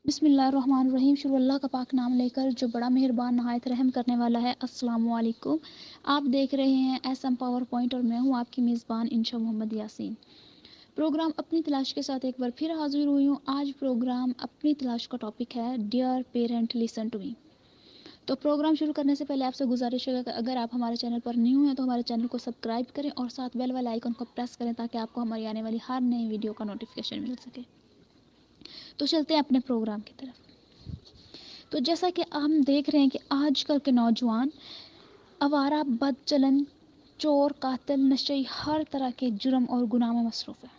بسم اللہ الرحمن الرحیم. شروع اللہ کا پاک نام لے کر جو بڑا مہربان نہایت رحم کرنے والا ہے. السلام علیکم. آپ دیکھ رہے ہیں ایس ایم پاور پوائنٹ اور میں ہوں آپ کی میزبان انشا محمد یاسین. پروگرام اپنی تلاش کے ساتھ ایک بار پھر حاضر ہوئی ہوں. آج پروگرام اپنی تلاش کا ٹاپک ہے dear parent listen to me. تو پروگرام شروع کرنے سے پہلے آپ سے گزارش ہے کہ اگر آپ ہمارے چینل پر نیو ہیں تو ہمارے چینل کو سبسکرائب کریں اور ساتھ بیل والے آئیکن کو پریس کریں تاکہ آپ کو ہماری آنے والی ہر نئی ویڈیو کا نوٹیفیکیشن مل سکے. تو چلتے ہیں اپنے پروگرام کی طرف. تو جیسا کہ ہم دیکھ رہے ہیں کہ آج کل کے نوجوان آوارہ، بد چلن، چور، قاتل، نشئی، ہر طرح کے جرم اور گناہ میں مصروف ہیں،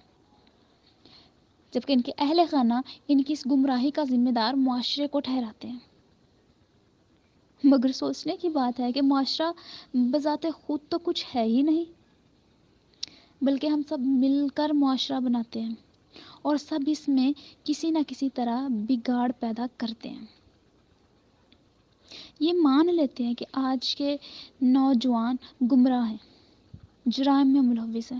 جبکہ ان کے اہل خانہ ان کی اس گمراہی کا ذمہ دار معاشرے کو ٹھہراتے ہیں. مگر سوچنے کی بات ہے کہ معاشرہ بذات خود تو کچھ ہے ہی نہیں، بلکہ ہم سب مل کر معاشرہ بناتے ہیں اور سب اس میں کسی نہ کسی طرح بگاڑ پیدا کرتے ہیں. یہ مان لیتے ہیں کہ آج کے نوجوان گمراہ ہیں، جرائم میں ملوث ہیں.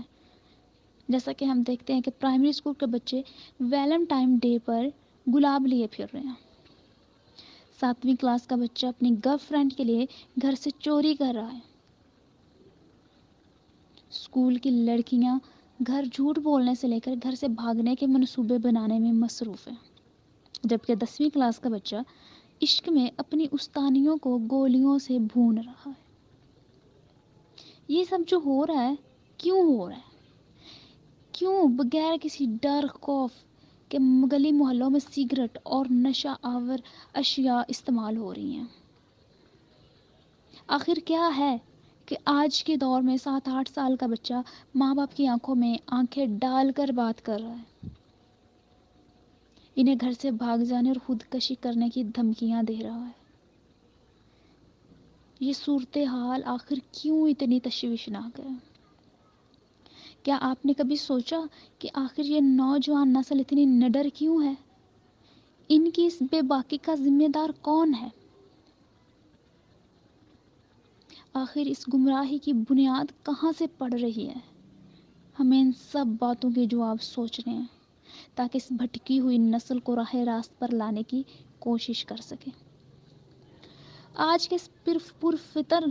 جیسا کہ ہم دیکھتے ہیں کہ پرائمری اسکول کے بچے ویلنٹائن ڈے پر گلاب لیے پھر رہے ہیں. 7ویں کلاس کا بچہ اپنی گرل فرینڈ کے لیے گھر سے چوری کر رہا ہے. اسکول کی لڑکیاں گھر جھوٹ بولنے سے لے کر گھر سے بھاگنے کے منصوبے بنانے میں مصروف ہیں، جبکہ 10ویں کلاس کا بچہ عشق میں اپنی استانیوں کو گولیوں سے بھون رہا ہے. یہ سب جو ہو رہا ہے کیوں ہو رہا ہے؟ کیوں بغیر کسی ڈر خوف کے گلی محلوں میں سگریٹ اور نشہ آور اشیاء استعمال ہو رہی ہیں؟ آخر کیا ہے کہ آج کے دور میں 7-8 سال کا بچہ ماں باپ کی آنکھوں میں آنکھیں ڈال کر بات کر رہا ہے، انہیں گھر سے بھاگ جانے اور خودکشی کرنے کی دھمکیاں دے رہا ہے. یہ صورتحال آخر کیوں اتنی تشویشناک ہے؟ کیا آپ نے کبھی سوچا کہ آخر یہ نوجوان نسل اتنی نڈر کیوں ہے؟ ان کی اس بے باکی کا ذمہ دار کون ہے؟ آخر اس گمراہی کی بنیاد کہاں سے پڑ رہی ہے؟ ہمیں ان سب باتوں کے جواب سوچنے ہیں تاکہ اس بھٹکی ہوئی نسل کو راہ راست پر لانے کی کوشش کر سکیں. آج کے اس پرفتر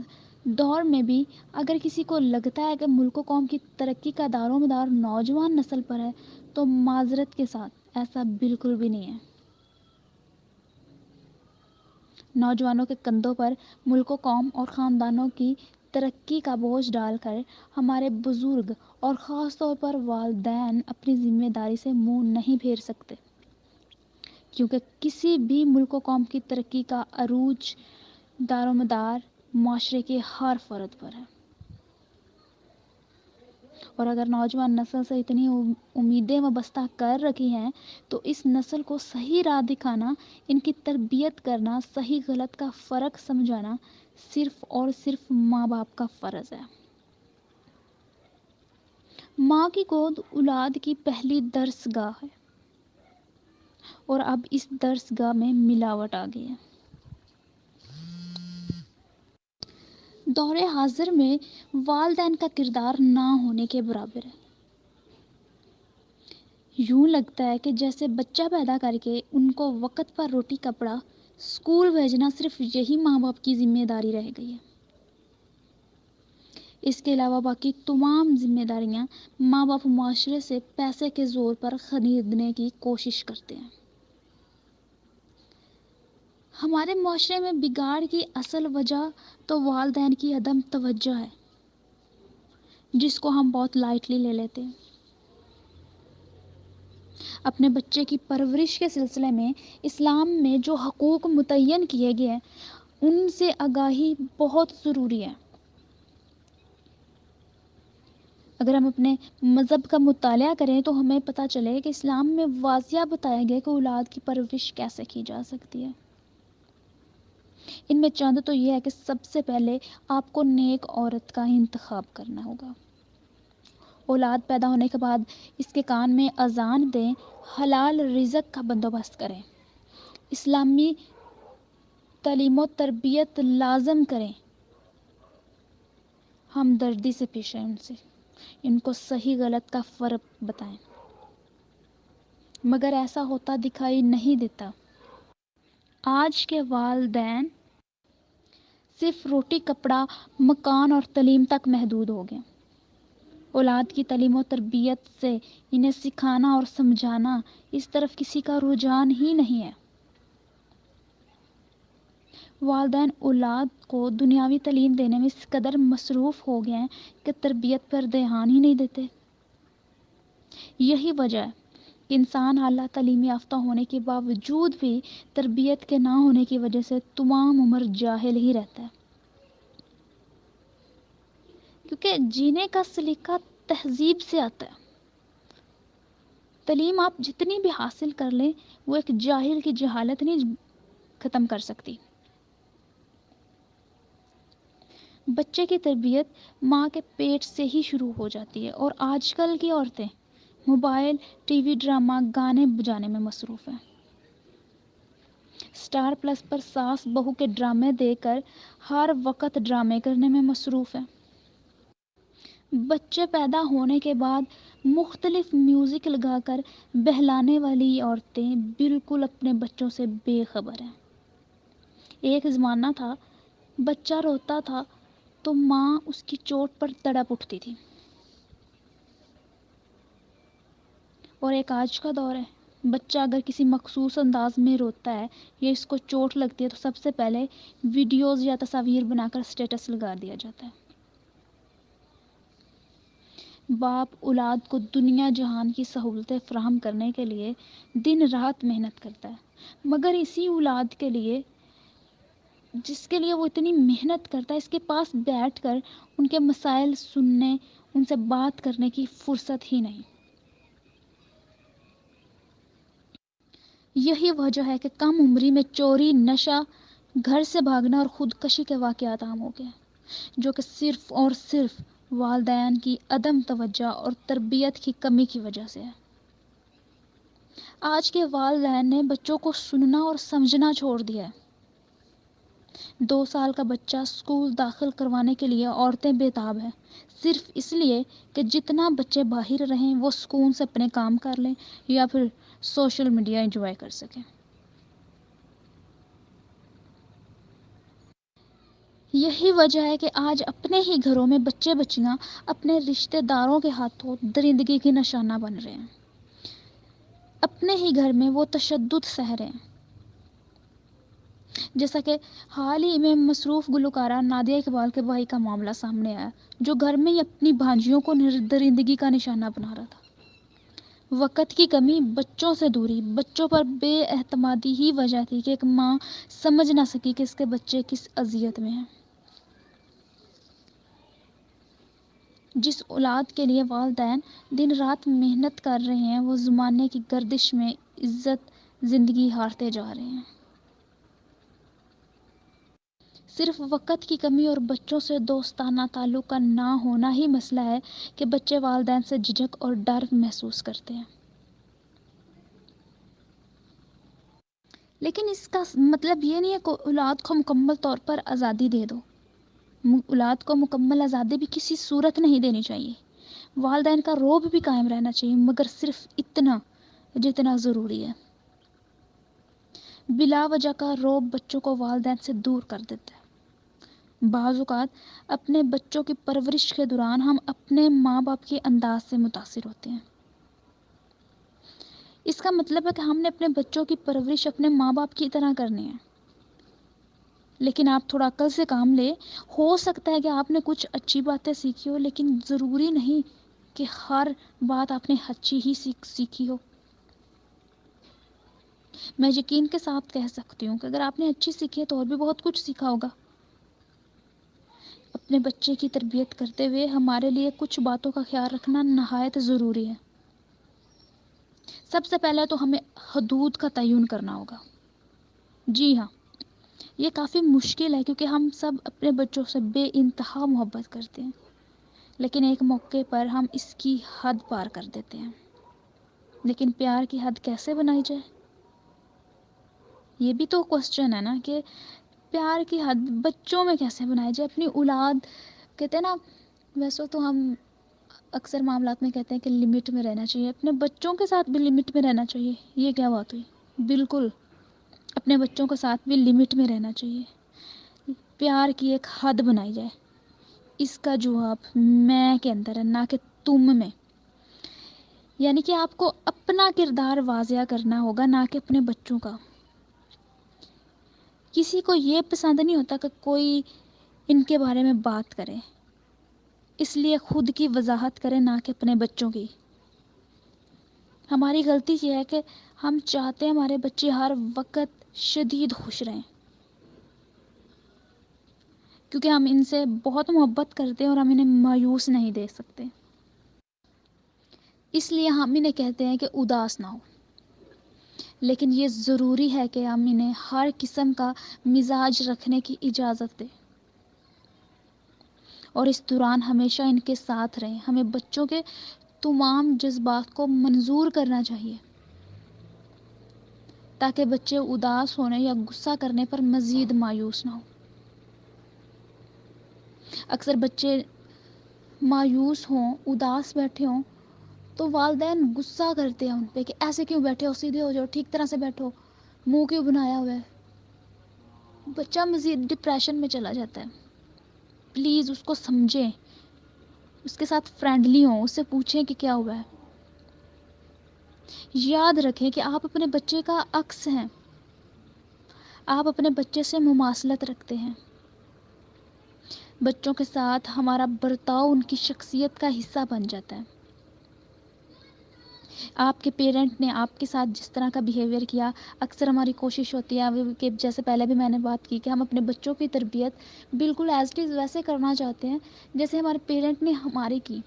دور میں بھی اگر کسی کو لگتا ہے کہ ملک و قوم کی ترقی کا دار و مدار نوجوان نسل پر ہے تو معذرت کے ساتھ ایسا بالکل بھی نہیں ہے. نوجوانوں کے کندھوں پر ملک و قوم اور خاندانوں کی ترقی کا بوجھ ڈال کر ہمارے بزرگ اور خاص طور پر والدین اپنی ذمہ داری سے منہ نہیں پھیر سکتے، کیونکہ کسی بھی ملک و قوم کی ترقی کا عروج دار و مدار معاشرے کے ہر فرد پر ہے. اور اگر نوجوان نسل سے اتنی امیدیں وابستہ کر رکھی ہیں تو اس نسل کو صحیح راہ دکھانا، ان کی تربیت کرنا، صحیح غلط کا فرق سمجھانا صرف اور صرف ماں باپ کا فرض ہے. ماں کی گود اولاد کی پہلی درس گاہ ہے اور اب اس درس گاہ میں ملاوٹ آ گئی ہے. دور حاضر میں والدین کا کردار نہ ہونے کے برابر ہے. یوں لگتا ہے کہ جیسے بچہ پیدا کر کے ان کو وقت پر روٹی کپڑا اسکول بھیجنا صرف یہی ماں باپ کی ذمہ داری رہ گئی ہے. اس کے علاوہ باقی تمام ذمہ داریاں ماں باپ معاشرے سے پیسے کے زور پر خریدنے کی کوشش کرتے ہیں. ہمارے معاشرے میں بگاڑ کی اصل وجہ تو والدین کی عدم توجہ ہے، جس کو ہم بہت لائٹلی لے لیتے ہیں. اپنے بچے کی پرورش کے سلسلے میں اسلام میں جو حقوق متعین کیے گئے ہیں ان سے آگاہی بہت ضروری ہے. اگر ہم اپنے مذہب کا مطالعہ کریں تو ہمیں پتہ چلے کہ اسلام میں واضح بتایا گیا کہ اولاد کی پرورش کیسے کی جا سکتی ہے. ان میں چند تو یہ ہے کہ سب سے پہلے آپ کو نیک عورت کا انتخاب کرنا ہوگا. اولاد پیدا ہونے کے بعد اس کے کان میں اذان دیں، حلال رزق کا بندوبست کریں، اسلامی تعلیم و تربیت لازم کریں، ہمدردی سے پیش آئیں، ان سے ان کو صحیح غلط کا فرق بتائیں. مگر ایسا ہوتا دکھائی نہیں دیتا. آج کے والدین صرف روٹی کپڑا مکان اور تعلیم تک محدود ہو گئے. اولاد کی تعلیم و تربیت سے انہیں سکھانا اور سمجھانا اس طرف کسی کا رجحان ہی نہیں ہے. والدین اولاد کو دنیاوی تعلیم دینے میں اس قدر مصروف ہو گئے ہیں کہ تربیت پر دھیان ہی نہیں دیتے. یہی وجہ ہے کہ انسان اعلیٰ تعلیم یافتہ ہونے کے باوجود بھی تربیت کے نہ ہونے کی وجہ سے تمام عمر جاہل ہی رہتا ہے. کیونکہ جینے کا سلیقہ تہذیب سے آتا ہے. تعلیم آپ جتنی بھی حاصل کر لیں وہ ایک جاہل کی جہالت نہیں ختم کر سکتی. بچے کی تربیت ماں کے پیٹ سے ہی شروع ہو جاتی ہے اور آج کل کی عورتیں موبائل، ٹی وی ڈرامہ، گانے بجانے میں مصروف ہیں. اسٹار پلس پر ساس بہو کے ڈرامے دیکھ کر ہر وقت ڈرامے کرنے میں مصروف ہیں. بچے پیدا ہونے کے بعد مختلف میوزک لگا کر بہلانے والی عورتیں بالکل اپنے بچوں سے بے خبر ہیں. ایک زمانہ تھا بچہ روتا تھا تو ماں اس کی چوٹ پر تڑپ اٹھتی تھی، اور ایک آج کا دور ہے بچہ اگر کسی مخصوص انداز میں روتا ہے یا اس کو چوٹ لگتی ہے تو سب سے پہلے ویڈیوز یا تصاویر بنا کر اسٹیٹس لگا دیا جاتا ہے. باپ اولاد کو دنیا جہان کی سہولتیں فراہم کرنے کے لیے دن رات محنت کرتا ہے، مگر اسی اولاد کے لیے جس کے لیے وہ اتنی محنت کرتا ہے اس کے پاس بیٹھ کر ان کے مسائل سننے، ان سے بات کرنے کی فرصت ہی نہیں. یہی وجہ ہے کہ کم عمری میں چوری، نشہ، گھر سے بھاگنا اور خودکشی کے واقعات عام ہو گئے، جو کہ صرف اور صرف والدین کی عدم توجہ اور تربیت کی کمی کی وجہ سے ہے. آج کے والدین نے بچوں کو سننا اور سمجھنا چھوڑ دیا ہے. 2 سال کا بچہ اسکول داخل کروانے کے لیے عورتیں بےتاب ہیں، صرف اس لیے کہ جتنا بچے باہر رہیں وہ سکون سے اپنے کام کر لیں یا پھر سوشل میڈیا انجوائے کر سکیں. یہی وجہ ہے کہ آج اپنے ہی گھروں میں بچے بچیاں اپنے رشتہ داروں کے ہاتھوں درندگی کی نشانہ بن رہے ہیں. اپنے ہی گھر میں وہ تشدد سہ رہے ہیں. جیسا کہ حال ہی میں مصروف گلوکارہ نادیہ اقبال کے بھائی کا معاملہ سامنے آیا جو گھر میں ہی اپنی بھانجیوں کو درندگی کا نشانہ بنا رہا تھا. وقت کی کمی، بچوں سے دوری، بچوں پر بے اعتمادی ہی وجہ تھی کہ ایک ماں سمجھ نہ سکی کہ اس کے بچے کس اذیت میں ہیں. جس اولاد کے لیے والدین دن رات محنت کر رہے ہیں وہ زمانے کی گردش میں عزت زندگی ہارتے جا رہے ہیں. صرف وقت کی کمی اور بچوں سے دوستانہ تعلق کا نہ ہونا ہی مسئلہ ہے کہ بچے والدین سے جھجک اور ڈر محسوس کرتے ہیں. لیکن اس کا مطلب یہ نہیں ہے کہ اولاد کو مکمل طور پر آزادی دے دو. اولاد کو مکمل آزادی بھی کسی صورت نہیں دینی چاہیے. والدین کا رعب بھی قائم رہنا چاہیے، مگر صرف اتنا جتنا ضروری ہے. بلا وجہ کا رعب بچوں کو والدین سے دور کر دیتا ہے. بعض اوقات اپنے بچوں کی پرورش کے دوران ہم اپنے ماں باپ کے انداز سے متاثر ہوتے ہیں. اس کا مطلب ہے کہ ہم نے اپنے بچوں کی پرورش اپنے ماں باپ کی طرح کرنی ہے. لیکن آپ تھوڑا عقل سے کام لیں. ہو سکتا ہے کہ آپ نے کچھ اچھی باتیں سیکھی ہو، لیکن ضروری نہیں کہ ہر بات آپ نے اچھی ہی سیکھی ہو. میں یقین کے ساتھ کہہ سکتی ہوں کہ اگر آپ نے اچھی سیکھی ہے تو اور بھی بہت کچھ سیکھا ہوگا. اپنے بچے کی تربیت کرتے ہوئے ہمارے لیے کچھ باتوں کا خیال رکھنا نہایت ضروری ہے. سب سے پہلے تو ہمیں حدود کا تعین کرنا ہوگا. جی ہاں، یہ کافی مشکل ہے کیونکہ ہم سب اپنے بچوں سے بے انتہا محبت کرتے ہیں، لیکن ایک موقع پر ہم اس کی حد پار کر دیتے ہیں. لیکن پیار کی حد کیسے بنائی جائے؟ یہ بھی تو کوسچن ہے نا کہ پیار کی حد بچوں میں کیسے بنائی جائے. اپنی اولاد کہتے ہیں نا، ویسے تو ہم اکثر معاملات میں کہتے ہیں کہ لمٹ میں رہنا چاہیے. اپنے بچوں کے ساتھ بھی لمٹ میں رہنا چاہیے. یہ کیا بات ہوئی؟ بالکل اپنے بچوں کے ساتھ بھی لمٹ میں رہنا چاہیے، پیار کی ایک حد بنائی جائے۔ اس کا جواب میں کے اندر ہے، نہ کہ تم میں۔ یعنی کہ آپ کو اپنا کردار واضح کرنا ہوگا، نہ کہ اپنے بچوں کا۔ کسی کو یہ پسند نہیں ہوتا کہ کوئی ان کے بارے میں بات کرے، اس لیے خود کی وضاحت کرے، نہ کہ اپنے بچوں کی۔ ہماری غلطی یہ ہے کہ ہم چاہتے ہیں ہمارے بچے ہر وقت شدید خوش رہیں، کیونکہ ہم ان سے بہت محبت کرتے ہیں اور ہم انہیں مایوس نہیں دیکھ سکتے، اس لیے ہم انہیں کہتے ہیں کہ اداس نہ ہو۔ لیکن یہ ضروری ہے کہ ہم انہیں ہر قسم کا مزاج رکھنے کی اجازت دیں، اور اس دوران ہمیشہ ان کے ساتھ رہیں۔ ہمیں بچوں کے تمام جذبات کو منظور کرنا چاہیے، تاکہ بچے اداس ہونے یا غصہ کرنے پر مزید مایوس نہ ہوں۔ اکثر بچے مایوس ہوں، اداس بیٹھے ہوں، تو والدین غصہ کرتے ہیں ان پہ کہ ایسے کیوں بیٹھے ہو، سیدھے ہو جاؤ، ٹھیک طرح سے بیٹھو، منہ کیوں بنایا ہوا ہے۔ بچہ مزید ڈپریشن میں چلا جاتا ہے۔ پلیز اس کو سمجھیں، اس کے ساتھ فرینڈلی ہوں، اس سے پوچھیں کہ کیا ہوا ہے۔ یاد رکھیں کہ آپ اپنے بچے کا عکس ہیں، آپ اپنے بچے سے مماثلت رکھتے ہیں۔ بچوں کے ساتھ ہمارا برتاؤ ان کی شخصیت کا حصہ بن جاتا ہے۔ آپ کے پیرنٹ نے آپ کے ساتھ جس طرح کا بیہیویئر کیا، اکثر ہماری کوشش ہوتی ہے کہ جیسے پہلے بھی میں نے بات کی کہ ہم اپنے بچوں کی تربیت بالکل ایز اٹ از ویسے کرنا چاہتے ہیں جیسے ہمارے پیرنٹ نے ہماری کی،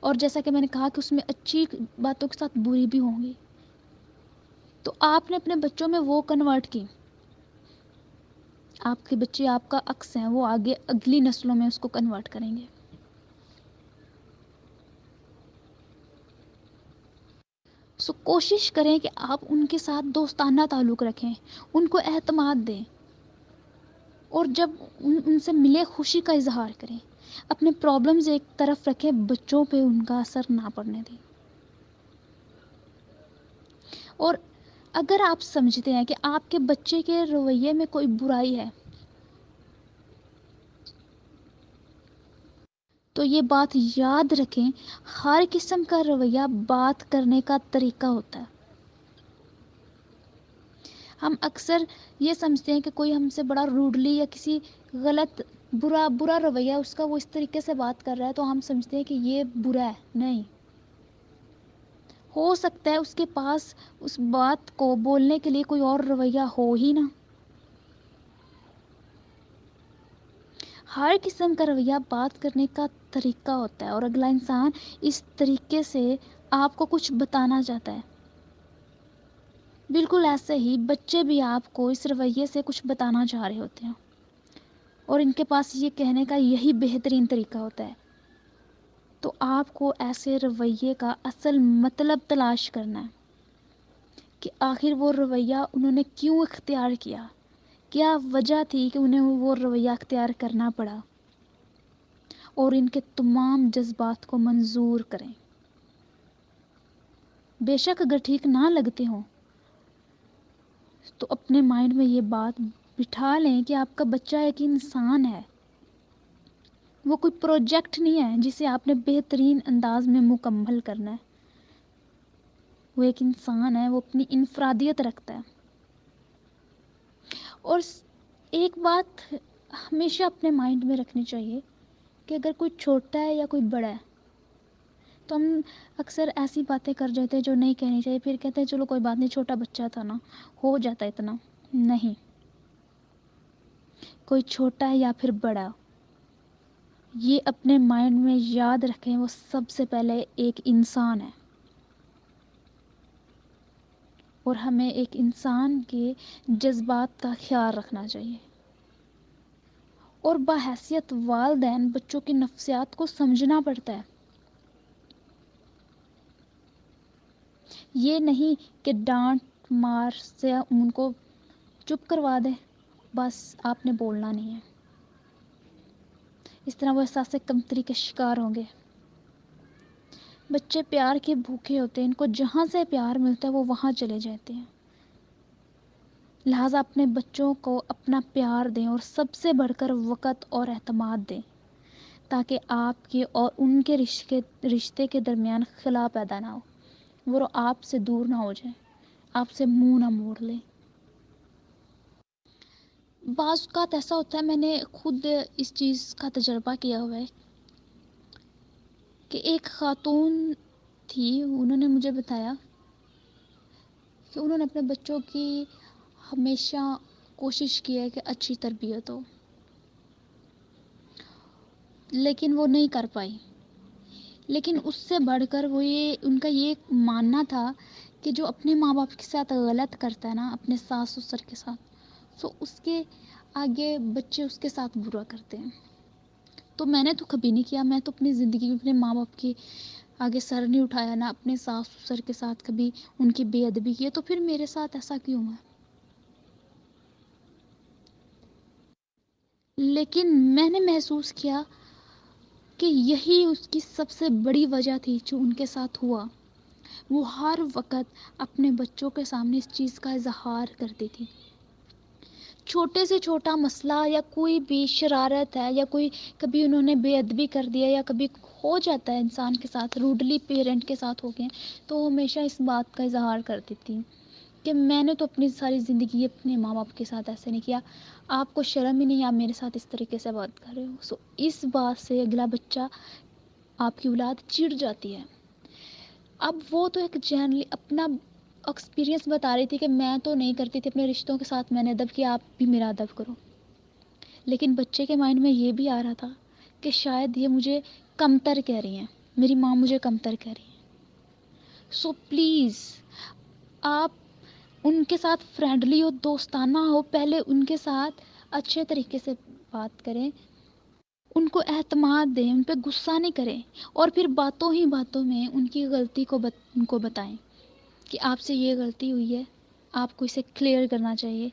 اور جیسا کہ میں نے کہا کہ اس میں اچھی باتوں کے ساتھ بری بھی ہوں گی، تو آپ نے اپنے بچوں میں وہ کنورٹ کی۔ آپ کے بچے آپ کا عکس ہیں، وہ آگے اگلی نسلوں میں اس کو کنورٹ کریں گے۔ کوشش کریں کہ آپ ان کے ساتھ دوستانہ تعلق رکھیں، ان کو اعتماد دیں، اور جب ان سے ملے خوشی کا اظہار کریں۔ اپنے پرابلمز ایک طرف رکھیں، بچوں پہ ان کا اثر نہ پڑنے دیں۔ اور اگر آپ سمجھتے ہیں کہ آپ کے بچے کے رویے میں کوئی برائی ہے، تو یہ بات یاد رکھیں، ہر قسم کا رویہ بات کرنے کا طریقہ ہوتا ہے۔ ہم اکثر یہ سمجھتے ہیں کہ کوئی ہم سے بڑا روڈلی یا کسی غلط برا رویہ اس کا، وہ اس طریقے سے بات کر رہا ہے تو ہم سمجھتے ہیں کہ یہ برا ہے۔ نہیں، ہو سکتا ہے اس کے پاس اس بات کو بولنے کے لیے کوئی اور رویہ ہو ہی نہ۔ ہر قسم کا رویہ بات کرنے کا طریقہ ہوتا ہے، اور اگلا انسان اس طریقے سے آپ کو کچھ بتانا چاہتا ہے۔ بالکل ایسے ہی بچے بھی آپ کو اس رویے سے کچھ بتانا چاہ رہے ہوتے ہیں، اور ان کے پاس یہ کہنے کا یہی بہترین طریقہ ہوتا ہے۔ تو آپ کو ایسے رویے کا اصل مطلب تلاش کرنا ہے کہ آخر وہ رویہ انہوں نے کیوں اختیار کیا، کیا وجہ تھی کہ انہیں وہ رویہ اختیار کرنا پڑا، اور ان کے تمام جذبات کو منظور کریں۔ بے شک اگر ٹھیک نہ لگتے ہوں تو اپنے مائنڈ میں یہ بات بٹھا لیں کہ آپ کا بچہ ایک انسان ہے، وہ کوئی پروجیکٹ نہیں ہے جسے آپ نے بہترین انداز میں مکمل کرنا ہے۔ وہ ایک انسان ہے، وہ اپنی انفرادیت رکھتا ہے۔ اور ایک بات ہمیشہ اپنے مائنڈ میں رکھنی چاہیے کہ اگر کوئی چھوٹا ہے یا کوئی بڑا ہے تو ہم اکثر ایسی باتیں کر جاتے ہیں جو نہیں کہنی چاہیے، پھر کہتے ہیں چلو کوئی بات نہیں، چھوٹا بچہ تھا نا، ہو جاتا ہے اتنا۔ نہیں، کوئی چھوٹا ہے یا پھر بڑا، یہ اپنے مائنڈ میں یاد رکھیں، وہ سب سے پہلے ایک انسان ہے، اور ہمیں ایک انسان کے جذبات کا خیال رکھنا چاہیے، اور بحیثیت والدین بچوں کی نفسیات کو سمجھنا پڑتا ہے۔ یہ نہیں کہ ڈانٹ مار سے ان کو چپ کروا دیں، بس آپ نے بولنا نہیں ہے، اس طرح وہ احساس کمتری کے شکار ہوں گے۔ بچے پیار کے بھوکے ہوتے ہیں، ان کو جہاں سے پیار ملتا ہے وہ وہاں چلے جاتے ہیں۔ لہٰذا اپنے بچوں کو اپنا پیار دیں اور سب سے بڑھ کر وقت اور اعتماد دیں، تاکہ آپ کے اور ان کے رشتے کے درمیان خلا پیدا نہ ہو، وہ آپ سے دور نہ ہو جائیں، آپ سے منہ نہ موڑ لیں۔ بعض اوقات ایسا ہوتا ہے، میں نے خود اس چیز کا تجربہ کیا ہوا ہے کہ ایک خاتون تھی، انہوں نے مجھے بتایا کہ انہوں نے اپنے بچوں کی ہمیشہ کوشش کی ہے کہ اچھی تربیت ہو، لیکن وہ نہیں کر پائی۔ لیکن اس سے بڑھ کر وہ ان کا یہ ماننا تھا کہ جو اپنے ماں باپ کے ساتھ غلط کرتا ہے نا، اپنے ساس سسر کے ساتھ، تو اس کے آگے بچے اس کے ساتھ برا کرتے ہیں۔ تو میں نے تو کبھی نہیں کیا، میں تو اپنی زندگی میں اپنے ماں باپ کے آگے سر نہیں اٹھایا، نہ اپنے ساس سسر کے ساتھ کبھی ان کی بے ادبی کی ہے، تو پھر میرے ساتھ ایسا کیوں ہے؟ لیکن میں نے محسوس کیا کہ یہی اس کی سب سے بڑی وجہ تھی جو ان کے ساتھ ہوا۔ وہ ہر وقت اپنے بچوں کے سامنے اس چیز کا اظہار کرتی تھی۔ چھوٹے سے چھوٹا مسئلہ یا کوئی بھی شرارت ہے یا کوئی کبھی انہوں نے بے ادبی کر دیا یا کبھی ہو جاتا ہے انسان کے ساتھ، روڈلی پیرنٹ کے ساتھ ہو گئے، تو وہ ہمیشہ اس بات کا اظہار کرتی تھی کہ میں نے تو اپنی ساری زندگی اپنے ماں باپ کے ساتھ ایسے نہیں کیا، آپ کو شرم ہی نہیں، آپ میرے ساتھ اس طریقے سے بات کر رہے ہو۔ اس بات سے اگلا بچہ، آپ کی اولاد چڑ جاتی ہے۔ اب وہ تو ایک جنرلی اپنا ایکسپیرینس بتا رہی تھی کہ میں تو نہیں کرتی تھی اپنے رشتوں کے ساتھ، میں نے ادب کیا، آپ بھی میرا ادب کرو۔ لیکن بچے کے مائنڈ میں یہ بھی آ رہا تھا کہ شاید یہ مجھے کمتر کہہ رہی ہیں، میری ماں مجھے کمتر کہہ رہی ہیں۔ سو پلیز آپ ان کے ساتھ فرینڈلی ہو، دوستانہ ہو، پہلے ان کے ساتھ اچھے طریقے سے بات کریں، ان کو اعتماد دیں، ان پہ غصہ نہیں کریں، اور پھر باتوں ہی باتوں میں ان کی غلطی کو ان کو بتائیں کہ آپ سے یہ غلطی ہوئی ہے، آپ کو اسے کلیئر کرنا چاہیے،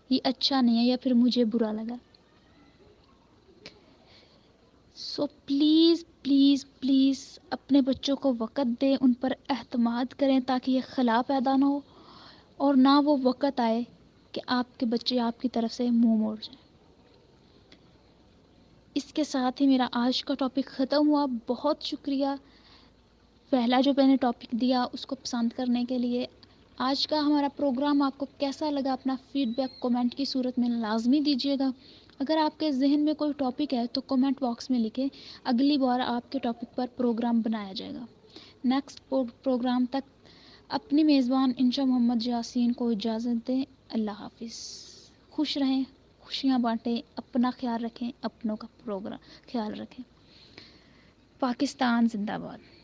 یہ اچھا نہیں ہے یا پھر مجھے برا لگا۔ سو پلیز پلیز پلیز اپنے بچوں کو وقت دیں، ان پر اعتماد کریں تاکہ یہ خلا پیدا نہ ہو، اور نہ وہ وقت آئے کہ آپ کے بچے آپ کی طرف سے منہ موڑ جائیں۔ اس کے ساتھ ہی میرا آج کا ٹاپک ختم ہوا۔ بہت شکریہ پہلا جو میں نے ٹاپک دیا اس کو پسند کرنے کے لیے۔ آج کا ہمارا پروگرام آپ کو کیسا لگا، اپنا فیڈ بیک کومنٹ کی صورت میں لازمی دیجیے گا۔ اگر آپ کے ذہن میں کوئی ٹاپک ہے تو کومنٹ باکس میں لکھیں، اگلی بار آپ کے ٹاپک پر پروگرام بنایا جائے گا۔ نیکسٹ پروگرام تک اپنی میزبان انشا محمد یاسین کو اجازت دیں۔ اللہ حافظ۔ خوش رہیں، خوشیاں بانٹیں، اپنا خیال رکھیں، اپنوں کا خیال رکھیں۔ پاکستان زندہ باد۔